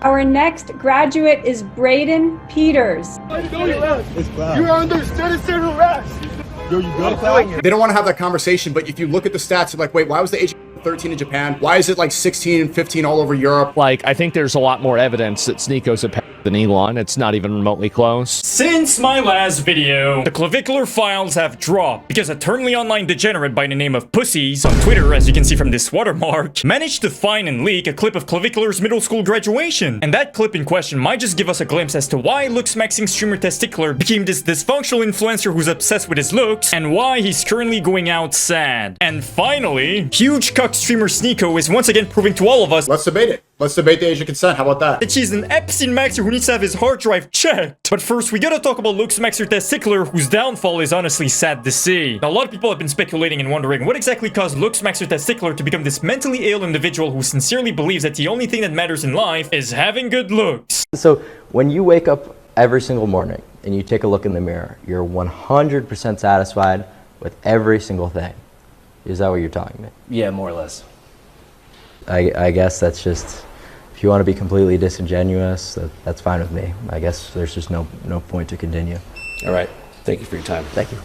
Our next graduate is Braden Peters. You're under citizen arrest. Yo, you good, Cloud? They don't want to have that conversation, but if you look at the stats, they're like, wait, why was the age 13 in Japan? Why is it like 16 and 15 all over Europe? Like, I think there's a lot more evidence that Sneako's a than Elon. It's not even remotely close. Since my last video, the Clavicular files have dropped because a eternally online degenerate by the name of Pussies on Twitter, as you can see from this watermark, managed to find and leak a clip of Clavicular's middle school graduation. And that clip in question might just give us a glimpse as to why looks-maxing streamer Testicular became this dysfunctional influencer who's obsessed with his looks, and why he's currently going out sad. And finally, huge cuck streamer Sneako is once again proving to all of us— Let's debate it. Let's debate the age of consent. How about that? That she's an Epstein Maxer who needs to have his hard drive checked. But first, we gotta talk about Looks Maxer Testicular, whose downfall is honestly sad to see. Now, a lot of people have been speculating and wondering what exactly caused Looks Maxer Testicular to become this mentally ill individual who sincerely believes that the only thing that matters in life is having good looks. So when you wake up every single morning and you take a look in the mirror, you're 100% satisfied with every single thing. Is that what you're telling me? Yeah, more or less. I guess that's just, if you want to be completely disingenuous, that's fine with me. I guess there's just no point to continue. All right. Thank you for your time. Thank you.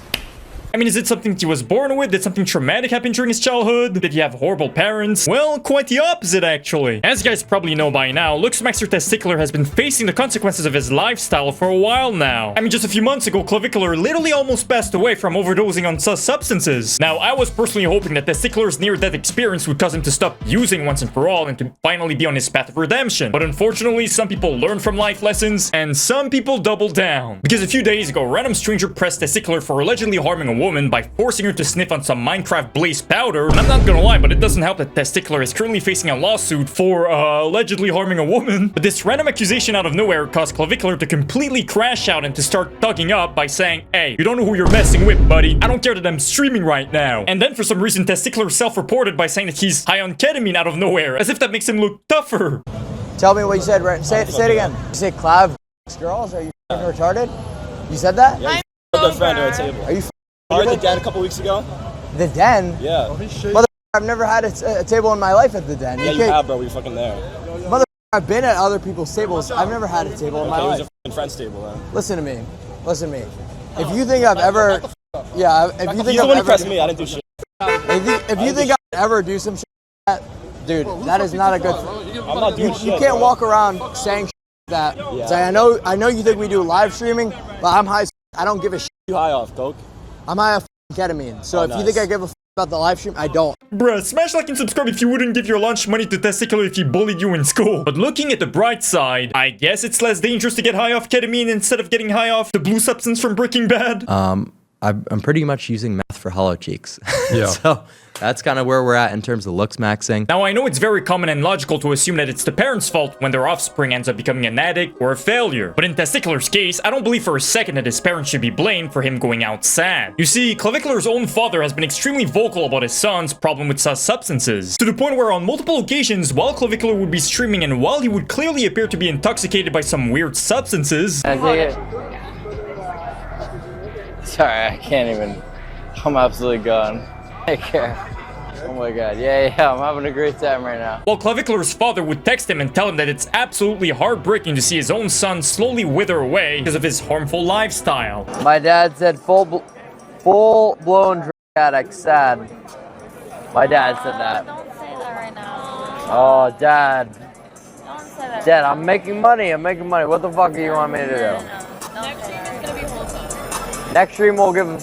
I mean, is it something he was born with? Did something traumatic happen during his childhood? Did he have horrible parents? Well, quite the opposite, actually. As you guys probably know by now, Looks Maxer Testicular has been facing the consequences of his lifestyle for a while now. I mean, just a few months ago, Clavicular literally almost passed away from overdosing on sus substances. Now, I was personally hoping that Testicular's near-death experience would cause him to stop using once and for all and to finally be on his path of redemption. But unfortunately, some people learn from life lessons, and some people double down. Because a few days ago, a random stranger pressed Testicular for allegedly harming a woman by forcing her to sniff on some Minecraft Blaze powder. And I'm not gonna lie, but it doesn't help that Testicular is currently facing a lawsuit for allegedly harming a woman. But this random accusation out of nowhere caused Clavicular to completely crash out and to start thugging up by saying, hey, you don't know who you're messing with, buddy. I don't care that I'm streaming right now. And then for some reason, Testicular self-reported by saying that he's high on ketamine out of nowhere, as if that makes him look tougher. Tell me what you said, right? Say it again. You say Clav girls? Are you retarded? You said that? Yeah, you friend at our table. Are you at the den a couple weeks ago? The den? Yeah. Mother, I've never had a table in my life at the den. Yeah, you have, bro. We were fucking there. Mother, I've been at other people's tables. I've never had a table in my life. It was a friend's table, man. Listen to me. Listen to me. If you think I've ever... Yeah, if you think He's the one who pressed me. I didn't do shit. If you think I'd ever do some shit like that, dude, that is not a good... I'm not doing shit, You can't bro. walk around saying shit like that. Yeah. Say, I know you think we do live streaming, but I'm high. I don't give a shit. You high off, Coke? I'm high off ketamine. So if you think I give a about the live stream, I don't. Bruh, smash like and subscribe if you wouldn't give your lunch money to Testicular if he bullied you in school. But looking at the bright side, I guess it's less dangerous to get high off ketamine instead of getting high off the blue substance from Breaking Bad. I'm pretty much using math for hollow cheeks. Yeah. So that's kind of where we're at in terms of looks maxing. Now, I know it's very common and logical to assume that it's the parents' fault when their offspring ends up becoming an addict or a failure. But in Testicular's case, I don't believe for a second that his parents should be blamed for him going out sad. You see, Clavicular's own father has been extremely vocal about his son's problem with sus substances, to the point where on multiple occasions, while Clavicular would be streaming and while he would clearly appear to be intoxicated by some weird substances, Sorry, I can't even. I'm absolutely gone. Take care. Oh my god, yeah, I'm having a great time right now. while Clavicular's father would text him and tell him that it's absolutely heartbreaking to see his own son slowly wither away because of his harmful lifestyle. My dad said full-blown drug addict, sad. My dad said that. Don't say that right now. Oh, Dad. Don't say that. Dad, I'm making money. What the fuck do you want me to do? Next stream is gonna be wholesome. Next stream we'll give to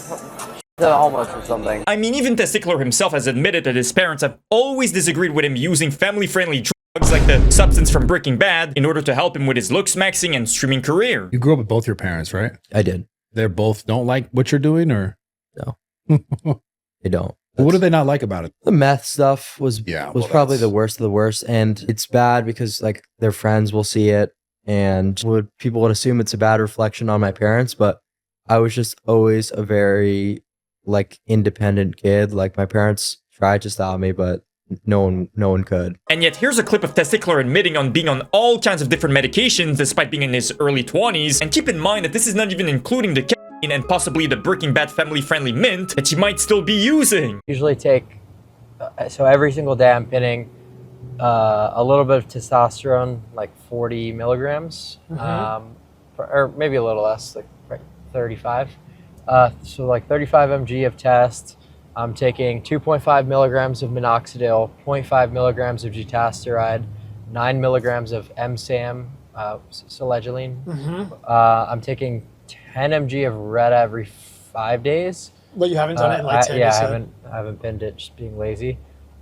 the homeless or something. I mean, even Testicular himself has admitted that his parents have always disagreed with him using family-friendly drugs like the substance from Breaking Bad in order to help him with his looks maxing and streaming career. You grew up with both your parents, right? I did. They both don't like what you're doing, or No. They don't. What do they not like about it? The meth stuff was probably that's- the worst of the worst, and it's bad because like their friends will see it, and people would assume it's a bad reflection on my parents, but I was just always a very like independent kid. Like my parents tried to stop me, but no one could. And yet here's a clip of Testicular admitting on being on all kinds of different medications despite being in his early 20s, and keep in mind that this is not even including the ketamine and possibly the Breaking Bad family-friendly mint that he might still be using. Usually take, so every single day I'm pinning a little bit of testosterone, like 40 milligrams, or maybe a little less, like 35. So like 35 mg of test. I'm taking 2.5 milligrams of minoxidil, 0.5 milligrams of dutasteride, 9 milligrams of MSAM, selegiline. I'm taking 10 mg of Retta every 5 days. But you haven't done it in like 10 Yeah, days. I haven't pinned it, just being lazy.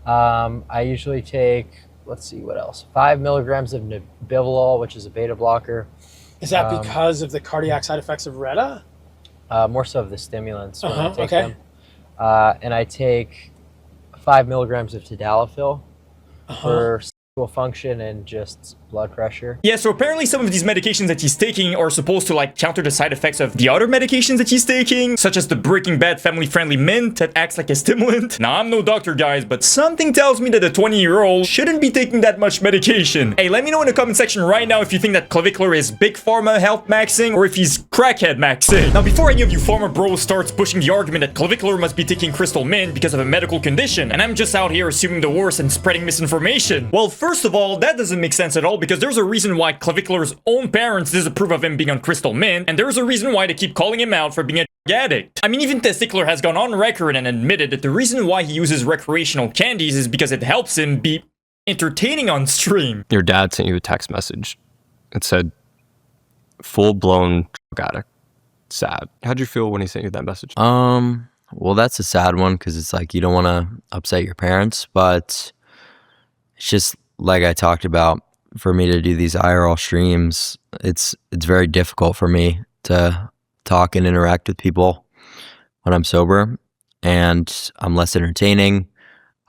I usually take, let's see, what else? 5 milligrams of nebivolol, which is a beta blocker. Is that because of the cardiac side effects of Retta? More so of the stimulants when I take them. And I take 5 milligrams of tadalafil for sexual function and just blood pressure. Yeah, so apparently some of these medications that he's taking are supposed to like counter the side effects of the other medications that he's taking, such as the Breaking Bad family-friendly mint that acts like a stimulant. Now, I'm no doctor, guys, but something tells me that a 20-year-old shouldn't be taking that much medication. Hey, let me know in the comment section right now if you think that Clavicular is big pharma health maxing or if he's crackhead maxing. Now, before any of you pharma bros starts pushing the argument that Clavicular must be taking crystal mint because of a medical condition, and I'm just out here assuming the worst and spreading misinformation. Well, first of all, that doesn't make sense at all because there's a reason why Clavicular's own parents disapprove of him being on crystal mint, and there's a reason why they keep calling him out for being a drug addict. I mean, even Testicular has gone on record and admitted that the reason why he uses recreational candies is because it helps him be entertaining on stream. Your dad sent you a text message. It said, full-blown drug addict. Sad. How'd you feel when he sent you that message? Well, that's a sad one because it's like you don't want to upset your parents, but it's just like I talked about, for me to do these IRL streams, it's very difficult for me to talk and interact with people when I'm sober, and I'm less entertaining.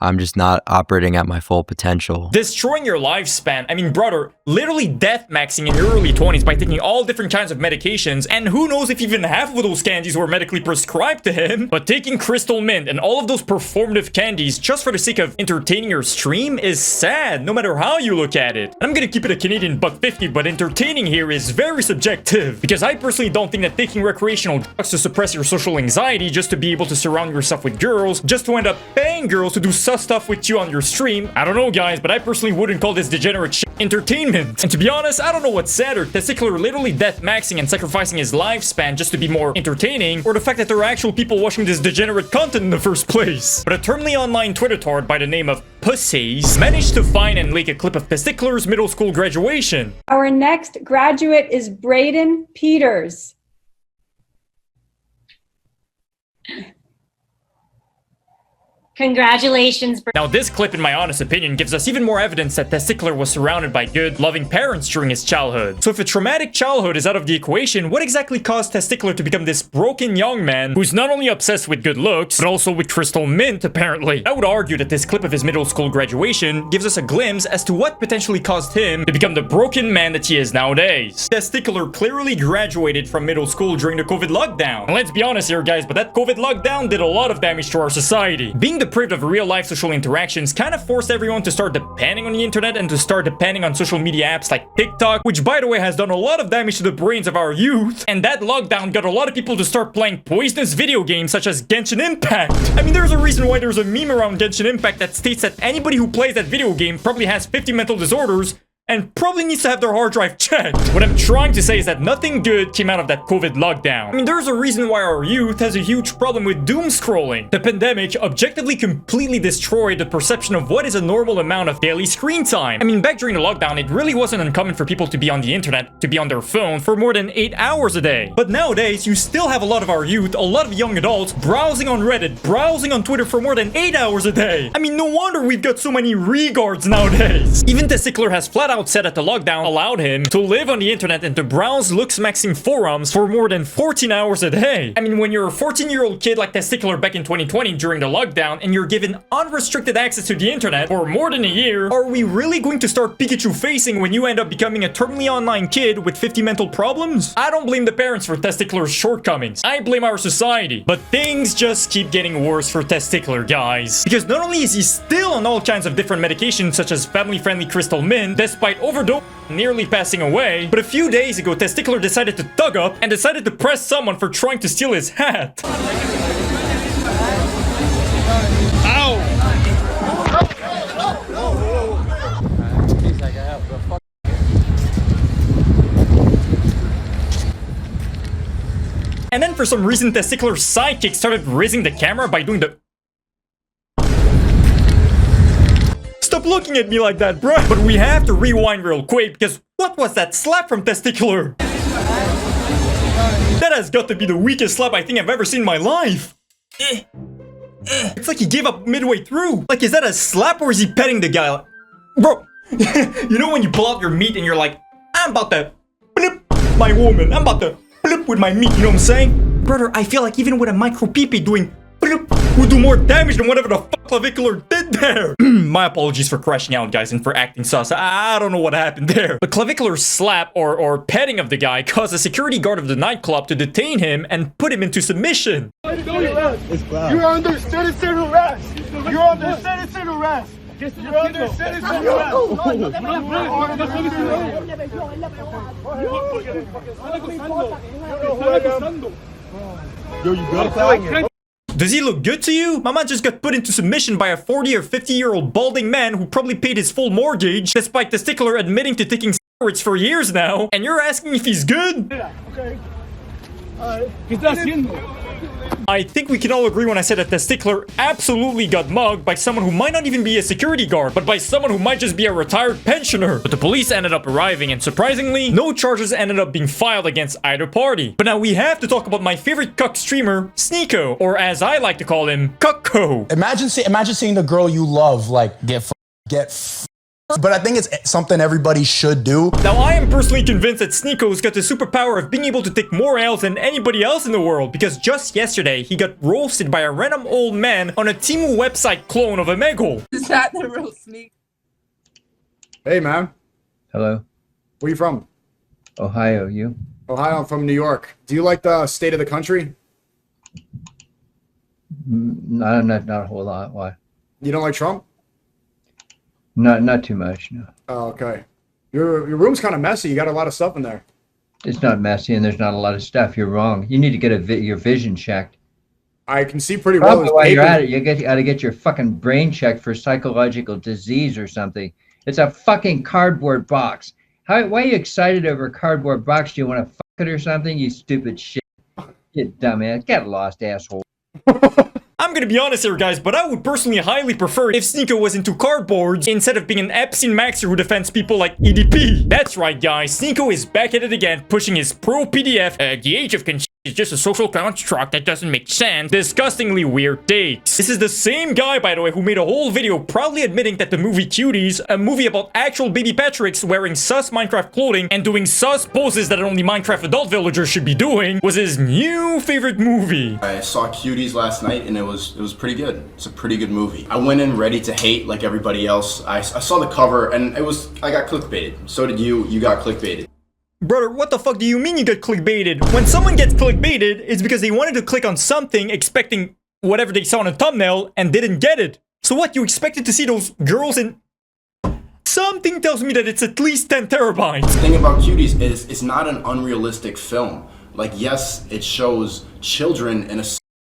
I'm just not operating at my full potential. Destroying your lifespan. I mean, brother, literally death maxing in your early 20s by taking all different kinds of medications, and who knows if even half of those candies were medically prescribed to him. But taking crystal mint and all of those performative candies just for the sake of entertaining your stream is sad, no matter how you look at it. And I'm gonna keep it a Canadian $1.50, but entertaining here is very subjective, because I personally don't think that taking recreational drugs to suppress your social anxiety just to be able to surround yourself with girls, just to end up paying girls to do stuff with you on your stream, I don't know, guys, but I personally wouldn't call this degenerate shit entertainment. And to be honest, I don't know what's sadder, Testicular literally death maxing and sacrificing his lifespan just to be more entertaining, or the fact that there are actual people watching this degenerate content in the first place. But a terminally online Twitter tard by the name of Pussies managed to find and leak a clip of Testicular's middle school graduation. Our next graduate is Braden Peters. Congratulations. Now, this clip, in my honest opinion, gives us even more evidence that Testicular was surrounded by good, loving parents during his childhood. So if a traumatic childhood is out of the equation, what exactly caused Testicular to become this broken young man who's not only obsessed with good looks, but also with crystal mint, apparently? I would argue that this clip of his middle school graduation gives us a glimpse as to what potentially caused him to become the broken man that he is nowadays. Testicular clearly graduated from middle school during the COVID lockdown. And let's be honest here, guys, but that COVID lockdown did a lot of damage to our society. Being deprived of real-life social interactions kind of forced everyone to start depending on the internet and to start depending on social media apps like TikTok, which, by the way, has done a lot of damage to the brains of our youth. And that lockdown got a lot of people to start playing poisonous video games such as Genshin Impact. I mean, there's a reason why there's a meme around Genshin Impact that states that anybody who plays that video game probably has 50 mental disorders and probably needs to have their hard drive checked. What I'm trying to say is that nothing good came out of that COVID lockdown. I mean, there's a reason why our youth has a huge problem with doom scrolling. The pandemic objectively completely destroyed the perception of what is a normal amount of daily screen time. I mean, back during the lockdown, it really wasn't uncommon for people to be on the internet, to be on their phone for more than 8 hours a day. But nowadays, you still have a lot of our youth, a lot of young adults, browsing on Reddit, browsing on Twitter for more than 8 hours a day. I mean, no wonder we've got so many regards nowadays. Even Testicular has flat out said that the lockdown allowed him to live on the internet and to browse looks-maxing forums for more than 14 hours a day. I mean, when you're a 14-year-old kid like Testicular back in 2020 during the lockdown and you're given unrestricted access to the internet for more than a year, are we really going to start Pikachu facing when you end up becoming a terminally online kid with 50 mental problems? I don't blame the parents for Testicular's shortcomings. I blame our society. But things just keep getting worse for Testicular, guys. Because not only is he still on all kinds of different medications such as family-friendly crystal mint, despite overdose nearly passing away, but a few days ago, Testicular decided to thug up and decided to press someone for trying to steal his hat. And then for some reason, Testicular's sidekick started raising the camera by doing the... Stop looking at me like that, bruh. But we have to rewind real quick, because what was that slap from Testicular? That has got to be the weakest slap I think I've ever seen in my life. It's like he gave up midway through. Like, is that a slap or is he petting the guy? Bro, you know when you pull out your meat and you're like, I'm about to blip my woman. I'm about to blip with my meat, you know what I'm saying? Brother, I feel like even with a micro pee-pee doing blip would do more damage than whatever the fuck Clavicular did there. My apologies for crashing out, guys, and for acting sus. I don't know what happened there. But Clavicular's slap or petting of the guy caused the security guard of the nightclub to detain him and put him into submission. You're under citizen arrest. You're under citizen arrest. You're under citizen arrest. Yo, you good? Does he look good to you? My man just got put into submission by a 40 or 50-year-old balding man who probably paid his full mortgage, despite Testicular admitting to taking steroids for years now, and you're asking if he's good? Okay. I think we can all agree when I said that Testicular absolutely got mugged by someone who might not even be a security guard, but by someone who might just be a retired pensioner. But the police ended up arriving, and surprisingly, no charges ended up being filed against either party. But now we have to talk about my favorite cuck streamer, Sneako, or as I like to call him, Cucko. Imagine seeing the girl you love, like, but I think it's something everybody should do. Now, I am personally convinced that Sneako's got the superpower of being able to take more L's than anybody else in the world, because just yesterday, he got roasted by a random old man on a Temu website clone of Asmongold. Is that the real Sneak? Hey, man. Hello. Where you from? Ohio, you? Ohio, I'm from New York. Do you like the state of the country? Not a whole lot. Why? You don't like Trump? Not too much, no. Oh, okay. Your room's kind of messy. You got a lot of stuff in there. It's not messy and there's not a lot of stuff. You're wrong. You need to get your vision checked. I can see pretty well. Probably while you're at it, you got to get your fucking brain checked for psychological disease or something. It's a fucking cardboard box. Why are you excited over a cardboard box? Do you want to fuck it or something? You stupid shit. You dumbass. Get lost, asshole. I'm gonna be honest here, guys, but I would personally highly prefer if Sneako was into cardboards instead of being an Epstein Maxer who defends people like EDP. That's right, guys. Sneako is back at it again, pushing his pro-PDF, the age of consent is just a social construct that doesn't make sense, disgustingly weird takes. This is the same guy, by the way, who made a whole video proudly admitting that the movie Cuties, a movie about actual baby Patricks wearing sus Minecraft clothing and doing sus poses that only Minecraft adult villagers should be doing, was his new favorite movie. I saw Cuties last night and it was pretty good. It's a pretty good movie. I went in ready to hate like everybody else. I saw the cover and I got clickbaited. So did you. You got clickbaited. Brother, what the fuck do you mean you got clickbaited? When someone gets clickbaited, it's because they wanted to click on something expecting whatever they saw on a thumbnail and didn't get it. So what, you expected to see those girls in... Something tells me that it's at least 10 terabytes. The thing about Cuties is it's not an unrealistic film. Like, yes, it shows children in a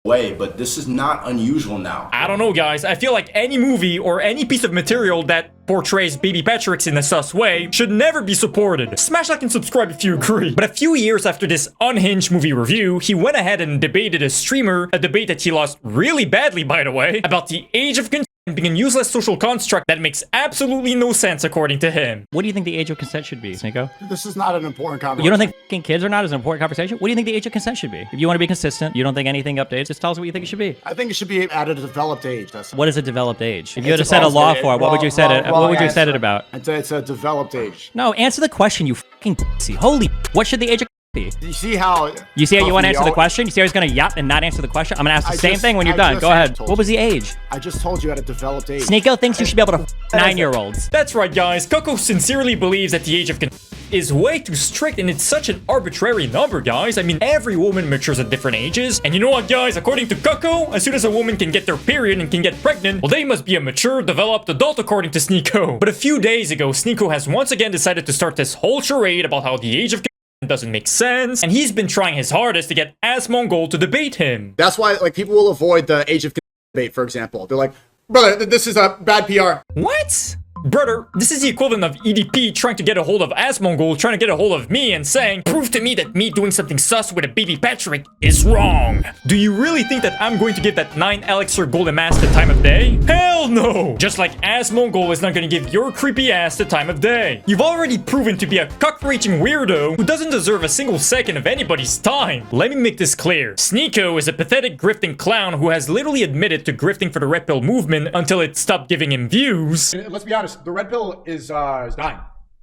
way, but this is not unusual now. I don't know, guys. I feel like any movie or any piece of material that portrays baby Patricks in a sus way should never be supported. Smash like and subscribe if you agree. But a few years after this unhinged movie review, he went ahead and debated a streamer, a debate that he lost really badly, by the way, about the age of consent being a useless social construct that makes absolutely no sense according to him. What do you think the age of consent should be, Sneako? This is not an important conversation. You don't think fucking kids are not as an important conversation? What do you think the age of consent should be? If you want to be consistent, you don't think anything updates, just tell us what you think it should be. I think it should be at a developed age. What is a developed age? If you had to set a law for it, what would you set it? What would you set it about? It's a developed age. No, answer the question, you fucking pussy. Holy, what should the age of be? You see how you want to answer the question? You see how he's gonna yap and not answer the question? I'm gonna ask the same thing when you're done. Go ahead. What was the age? I just told you at a developed age. Sneako thinks you should be able to 9-year-olds. That's right, guys. Coco sincerely believes that the age of consent is way too strict and it's such an arbitrary number, guys. I mean, every woman matures at different ages. And you know what, guys? According to Coco, as soon as a woman can get their period and can get pregnant, well, they must be a mature, developed adult according to Sneako. But a few days ago, Sneako has once again decided to start this whole charade about how the age of consent doesn't make sense, and he's been trying his hardest to get Asmongold to debate him. That's why, like, people will avoid the age of consent debate, for example. They're like, brother, this is a bad PR. What? Brother, this is the equivalent of EDP trying to get a hold of Asmongold, trying to get a hold of me and saying, prove to me that me doing something sus with a baby Patrick is wrong. Do you really think that I'm going to give that 9 elixir golden mask the time of day? Hell no! Just like Asmongold is not going to give your creepy ass the time of day. You've already proven to be a cock-reaching weirdo who doesn't deserve a single second of anybody's time. Let me make this clear. Sneako is a pathetic grifting clown who has literally admitted to grifting for the Red Pill movement until it stopped giving him views. And let's be honest, the Red Pill is dying.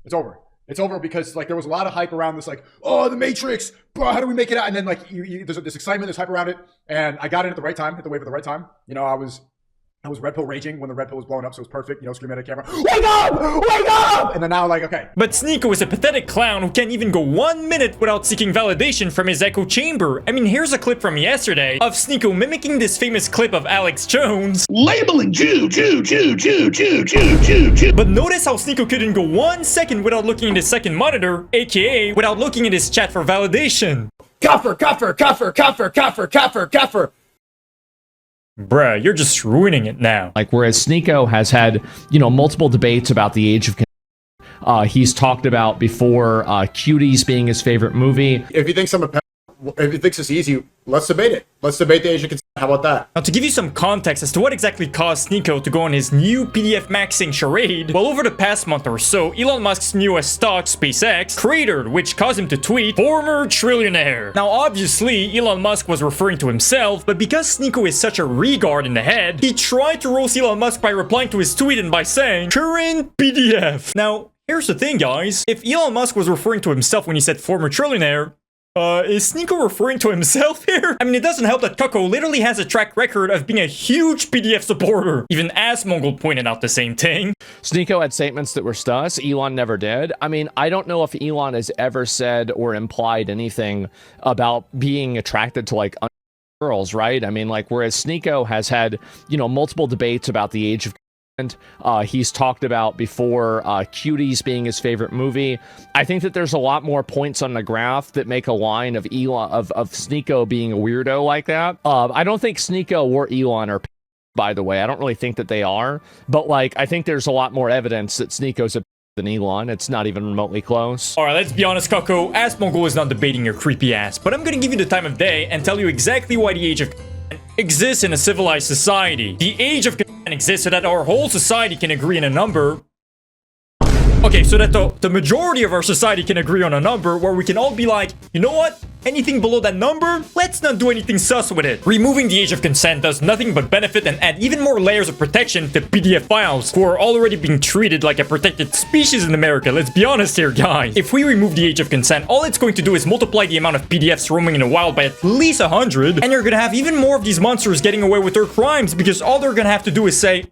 It's over. It's over because like there was a lot of hype around this, like, oh, the Matrix, bro, how do we make it out? And then like there's this excitement, there's hype around it, and I got in at the right time, hit the wave at the right time. You know, I was Red Pill raging when the Red Pill was blowing up, so it was perfect. You know, screaming at a camera, wake up! Wake up! And then now, like, okay. But Sneako is a pathetic clown who can't even go 1 minute without seeking validation from his echo chamber. I mean, here's a clip from yesterday of Sneako mimicking this famous clip of Alex Jones. Labeling Jew. But notice how Sneako couldn't go 1 second without looking at his second monitor, aka without looking at his chat for validation. Kafir. Bruh, you're just ruining it now. Like, whereas Sneako has had, you know, multiple debates about the age of he's talked about before Cuties being his favorite movie. If he thinks if he thinks it's easy, let's debate it. Let's debate the age of consent. How about that? Now, to give you some context as to what exactly caused Sneako to go on his new PDF maxing charade, well, over the past month or so, Elon Musk's newest stock, SpaceX, cratered, which caused him to tweet, former trillionaire. Now, obviously, Elon Musk was referring to himself, but because Sneako is such a regard in the head, he tried to roast Elon Musk by replying to his tweet and by saying, current PDF. Now, here's the thing, guys. If Elon Musk was referring to himself when he said former trillionaire, is Sneako referring to himself here? I mean, it doesn't help that Coco literally has a track record of being a huge PDF supporter. Even Asmongold pointed out the same thing. Sneako had statements that were sus. Elon never did. I mean, I don't know if Elon has ever said or implied anything about being attracted to, like, girls, right? I mean, like, whereas Sneako has had, you know, multiple debates about the age of he's talked about before Cuties being his favorite movie. I think that there's a lot more points on the graph that make a line of Elon of Sneako being a weirdo like that. I don't think Sneako or Elon are, by the way. I don't really think that they are, but like I think there's a lot more evidence that Sneako's a than Elon. It's not even remotely close. Alright, let's be honest, Coco. Asmongold is not debating your creepy ass, but I'm gonna give you the time of day and tell you exactly why the age of exists in a civilized society. The age of exists so that our whole society can agree on a number. Okay, so that the majority of our society can agree on a number where we can all be like, you know what? Anything below that number, let's not do anything sus with it. Removing the age of consent does nothing but benefit and add even more layers of protection to PDF files who are already being treated like a protected species in America. Let's be honest here, guys. If we remove the age of consent, all it's going to do is multiply the amount of PDFs roaming in the wild by at least 100, and you're gonna have even more of these monsters getting away with their crimes because all they're gonna have to do is say,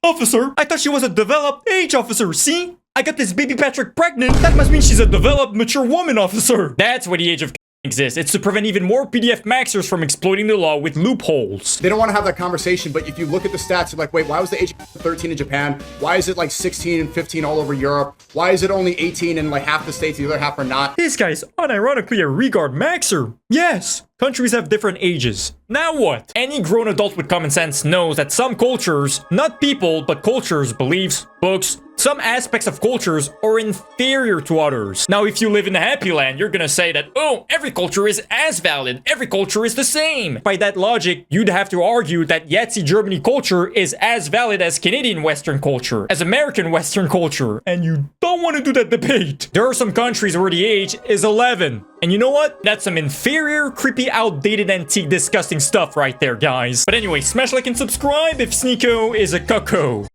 officer, I thought she was a developed age officer, see? I got this baby Patrick pregnant. That must mean she's a developed, mature woman, officer. That's why the age of exists. It's to prevent even more PDF maxers from exploiting the law with loopholes. They don't want to have that conversation, but if you look at the stats, you're like, wait, why was the age 13 in Japan? Why is it like 16 and 15 all over Europe? Why is it only 18 in like half the states, the other half are not? This guy's unironically a regard maxer. Yes, countries have different ages. Now what? Any grown adult with common sense knows that some cultures, not people, but cultures, beliefs, books, some aspects of cultures are inferior to others. Now, if you live in a happy land, you're gonna say that, oh, every culture is as valid. Every culture is the same. By that logic, you'd have to argue that Yahtzee Germany culture is as valid as Canadian Western culture, as American Western culture. And you don't want to do that debate. There are some countries where the age is 11. And you know what? That's some inferior, creepy, outdated, antique, disgusting stuff right there, guys. But anyway, smash like and subscribe if Sneako is a cucko.